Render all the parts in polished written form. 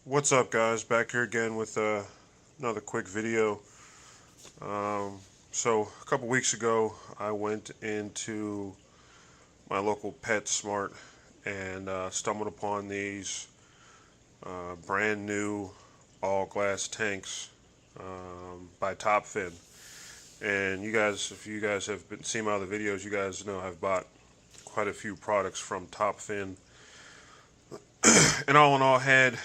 What's up, guys? Back here again with another quick video. So a couple weeks ago I went into my local PetSmart and stumbled upon these brand new all glass tanks by Topfin. And you guys, if you guys have seen my other videos, you guys know I've bought quite a few products from Topfin, and all in all had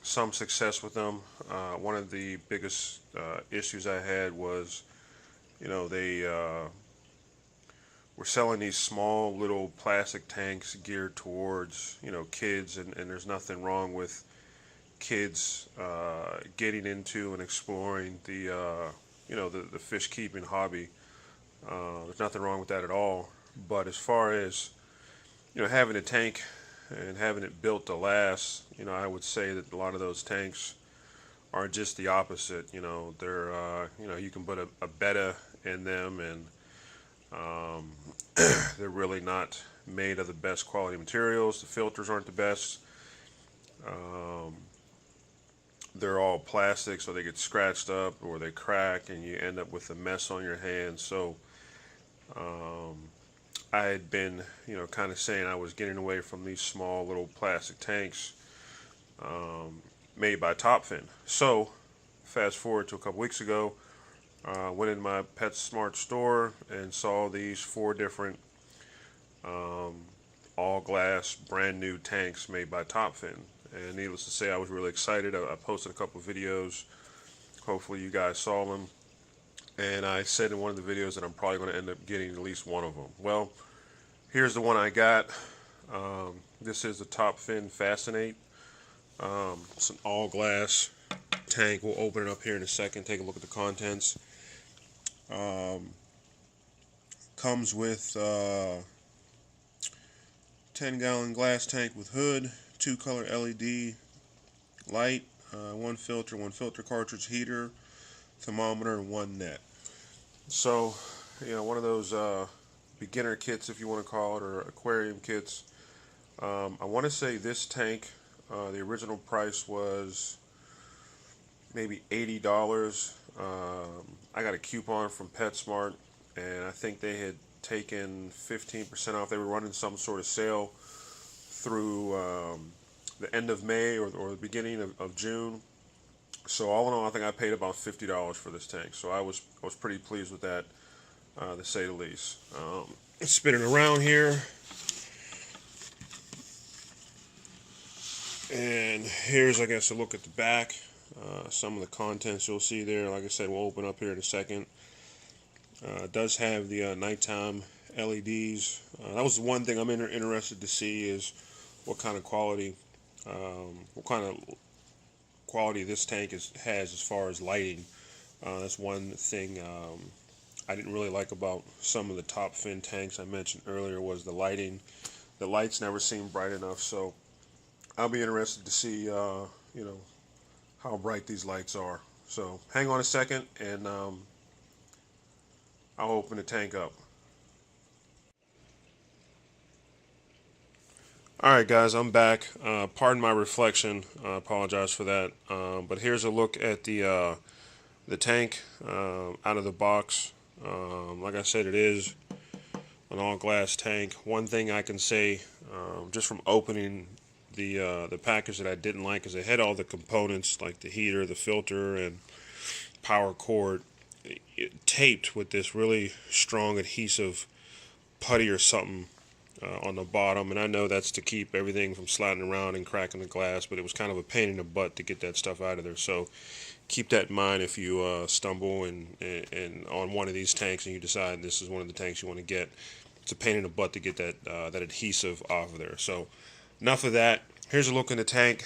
some success with them. One of the biggest issues I had was, they were selling these small little plastic tanks geared towards, kids, and there's nothing wrong with kids getting into and exploring the fish keeping hobby. There's nothing wrong with that at all. But as far as, having a tank and having it built to last, I would say that a lot of those tanks are just the opposite. They're, you can put a betta in them, and they're really not made of the best quality materials. The filters aren't the best. They're all plastic, so they get scratched up or they crack, and you end up with a mess on your hands. So I had been, kind of saying I was getting away from these small little plastic tanks made by Topfin. So, fast forward to a couple weeks ago, went in my PetSmart store and saw these 4 different all glass brand new tanks made by Topfin. And needless to say, I was really excited. I posted a couple of videos. Hopefully you guys saw them. And I said in one of the videos that I'm probably going to end up getting at least one of them. Well, here's the one I got. This is the Topfin FASCINATE. It's an all glass tank. We'll open it up here in a second, take a look at the contents. Comes with 10-gallon glass tank with hood, 2-color LED light, 1 filter cartridge heater, thermometer, and 1 net. So, one of those beginner kits, if you want to call it, or aquarium kits. I want to say this tank, the original price was maybe $80. I got a coupon from PetSmart, and I think they had taken 15% off. They were running some sort of sale through the end of May or the beginning of June. So all in all, I think I paid about $50 for this tank. So I was pretty pleased with that, to say the least. Spinning around here, and here's, I guess, a look at the back. Some of the contents you'll see there. Like I said, we'll open up here in a second. It does have the nighttime LEDs. That was the one thing I'm interested to see, is what kind of quality this tank has as far as lighting. That's one thing I didn't really like about some of the Topfin tanks I mentioned earlier, was the lighting. The lights never seemed bright enough, so I'll be interested to see how bright these lights are. So hang on a second, and I'll open the tank up. Alright guys, I'm back. Pardon my reflection, I apologize for that. But here's a look at the tank out of the box. Like I said, it is an all glass tank. One thing I can say, just from opening the package, that I didn't like, is it had all the components like the heater, the filter, and power cord taped with this really strong adhesive putty or something on the bottom. And I know that's to keep everything from sliding around and cracking the glass, but it was kind of a pain in the butt to get that stuff out of there. So keep that in mind if you stumble and on one of these tanks and you decide this is one of the tanks you want to get. It's a pain in the butt to get that adhesive off of there. So enough of that. Here's a look in the tank.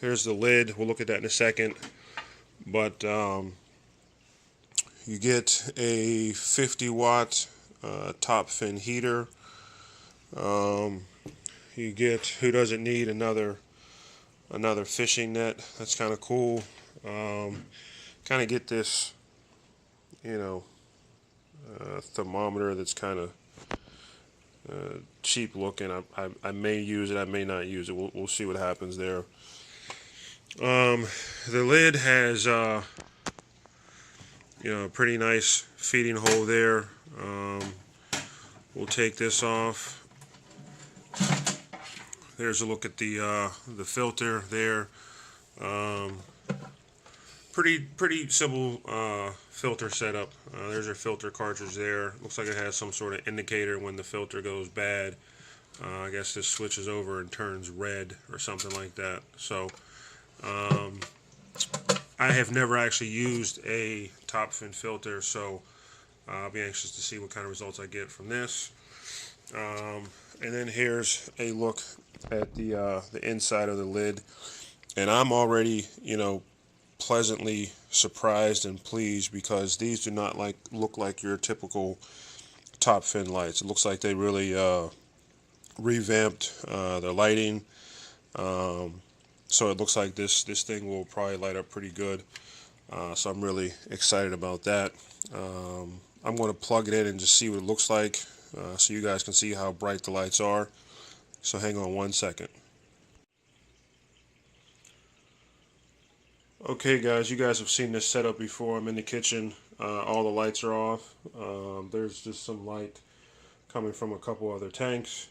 Here's the lid. We'll look at that in a second. But you get a 50-watt Topfin heater. You get, who doesn't need another fishing net? That's kind of cool. Kind of get this, thermometer that's kind of cheap looking. I may use it, I may not use it. We'll see what happens there. The lid has a pretty nice feeding hole there. We'll take this off. There's a look at the filter there. Um, pretty simple filter setup. There's your filter cartridge there. Looks like it has some sort of indicator when the filter goes bad. I guess this switches over and turns red or something like that. So I have never actually used a top fin filter, so I'll be anxious to see what kind of results I get from this. And then here's a look at the inside of the lid, and I'm already pleasantly surprised and pleased because these do not look like your typical top fin lights. It looks like they really revamped the lighting. So it looks like this thing will probably light up pretty good. So I'm really excited about that. I'm going to plug it in and just see what it looks like so you guys can see how bright the lights are. So hang on one second. Okay guys, you guys have seen this setup before. I'm in the kitchen. All the lights are off. There's just some light coming from a couple other tanks.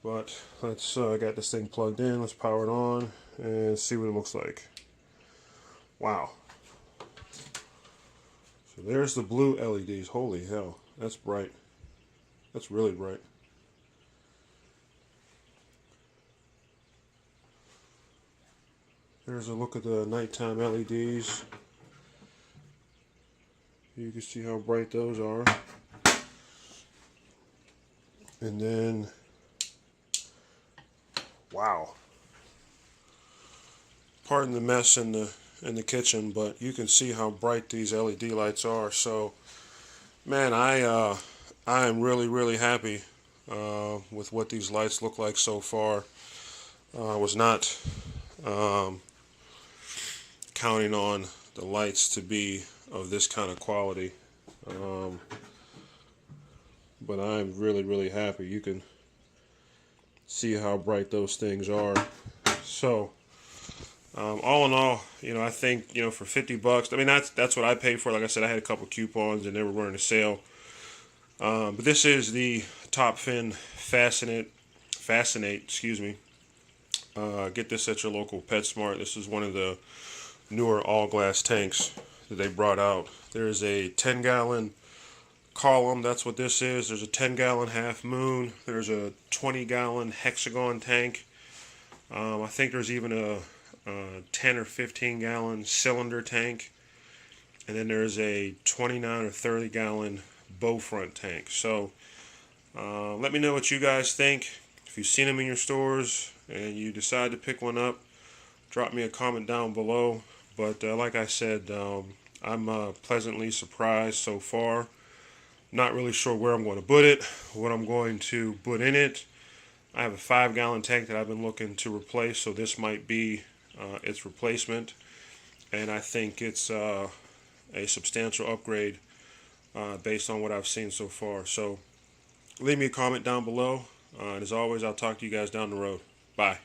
But let's get this thing plugged in. Let's power it on and see what it looks like. Wow. So there's the blue LEDs. Holy hell, that's bright. That's really bright. There's a look at the nighttime LEDs. You can see how bright those are. And then, wow. Pardon the mess in the kitchen, but you can see how bright these LED lights are. So, man, I am really happy with what these lights look like so far. I was not counting on the lights to be of this kind of quality, but I'm really happy. You can see how bright those things are. So all in all, I think for $50, I mean that's what I paid for. Like I said, I had a couple coupons and they were running a sale. But this is the top fin FASCINATE, excuse me. Get this at your local PetSmart. This is one of the newer all glass tanks that they brought out. There's a 10-gallon column. That's what this is. There's a 10-gallon half moon. There's a 20-gallon hexagon tank. I think there's even a 10 or 15-gallon cylinder tank, and then there's a 29 or 30-gallon bow front tank. So let me know what you guys think. If you've seen them in your stores and you decide to pick one up, drop me a comment down below. But like I said, I'm pleasantly surprised so far. Not really sure where I'm going to put it, what I'm going to put in it. I have a 5-gallon tank that I've been looking to replace, so this might be its replacement. And I think it's a substantial upgrade based on what I've seen so far. So leave me a comment down below. And as always, I'll talk to you guys down the road. Bye.